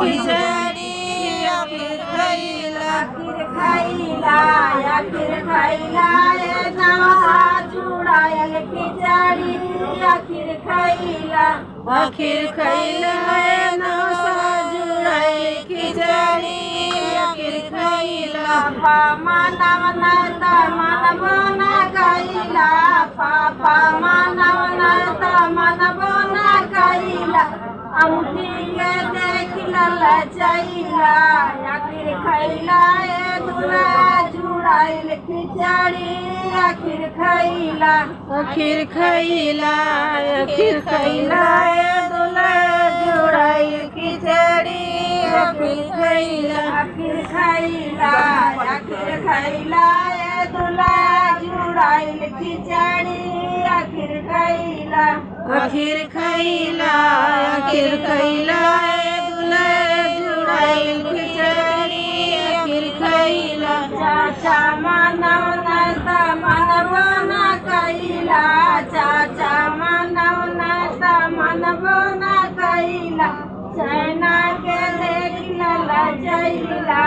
खिचड़ी आखिर खैला आखिर खैला नवा जुड़ायल खिचड़ी आखिर खैला आखिर खैला नौसा जुड़ाइल खिचड़ी आखिर खैला पापा मानव न कैला पापा मानव न कैला अंगूठी के देख ललचैला आखिर खैला दूल्हा जुड़ाइल खिचड़ी आखिर खैला आखिर खैला आखिर खैला दूल्हा जुड़ाइल खिचड़ी आखिर खैला आखिर खैला दूल्हा जुड़ाइल खिचड़ी आखिर खैला आखिर खैला आखिर खैला दूल्हा जुड़ाइल खिचड़ी आखिर खैला चाचा मानव न कैला चाचा मानव न कैला चैना के देख ललचैला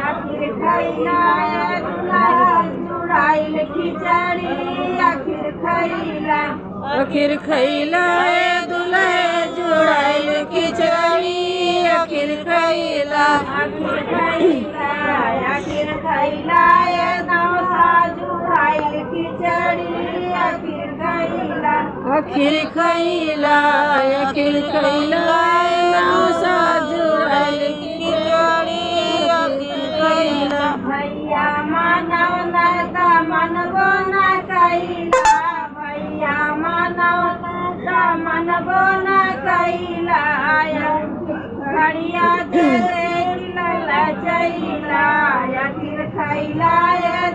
आखिर खैला दूल्हा जुड़ाइल खिचड़ी आखिर खैला आखिर खैला दूल्हा जुड़ाइल खिचड़ी आखिर खैला आखिर खैला नौसा जुड़ाइल खिचड़ी आखिर खैला आखिर खैला आखिर खैला नौसा जुड़ाइल खिचड़ी आखिर खैला भैया मानव न कैला भैया मानव न कैला घड़िया देख ललचैला आखिर खैला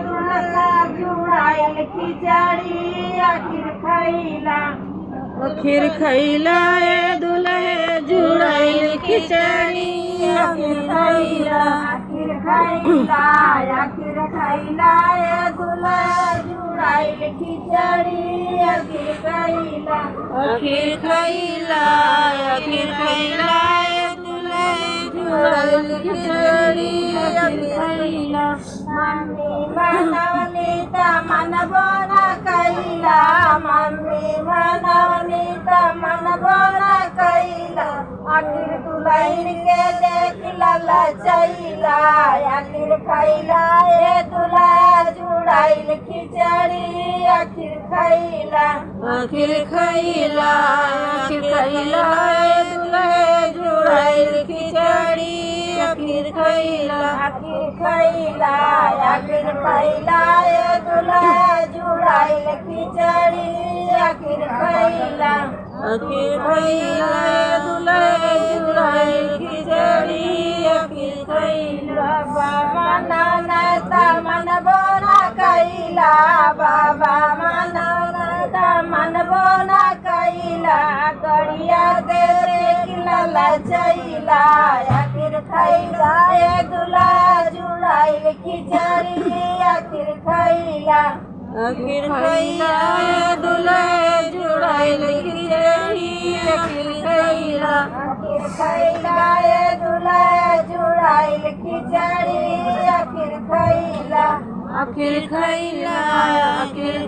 दूल्हा जुड़ाइल खिचड़ी आखिर खैला आखिर खैला दूल्हा जुड़ाइल खिचड़ी आखिर खैला आखिर खैला दूल्हा जुड़ाइल खिचड़ी आखिर खैला आखिर खैला आखिर खैला दूल्हा जुड़ाइल खिचड़ी आखिर खैला मम्मी मनवनी मनबो न कैला मम्मी मनवनी मनबो न कैला आखिर दुल्हन के देख ललचैला आखिर खैला दूल्हा जुड़ाइल खिचड़ी आखिर खैला आखिर खैला आखिर खैला दूल्हा जुड़ाइल खिचड़ी आखिर खैला आखिर खैला दूल्हा जुड़ाइल खिचड़ी आखिर खैला आखिर खैला दूल्हा जुड़ाइल खिचड़ी आखिर खैला बाबा नाना मनबो न कैला बाबा मनबो न कैला कड़िया के देख ललचैला आखिर खैला दूल्हा जुड़ाइल खिचड़ी आखिर खैला आखिर खैला दूल्हा जुड़ाइल खिचड़ी आखिर खैला आखिर खैला दूल्हा जुड़ाइल खिचड़ी आखिर खैला आखिर खैला आखिर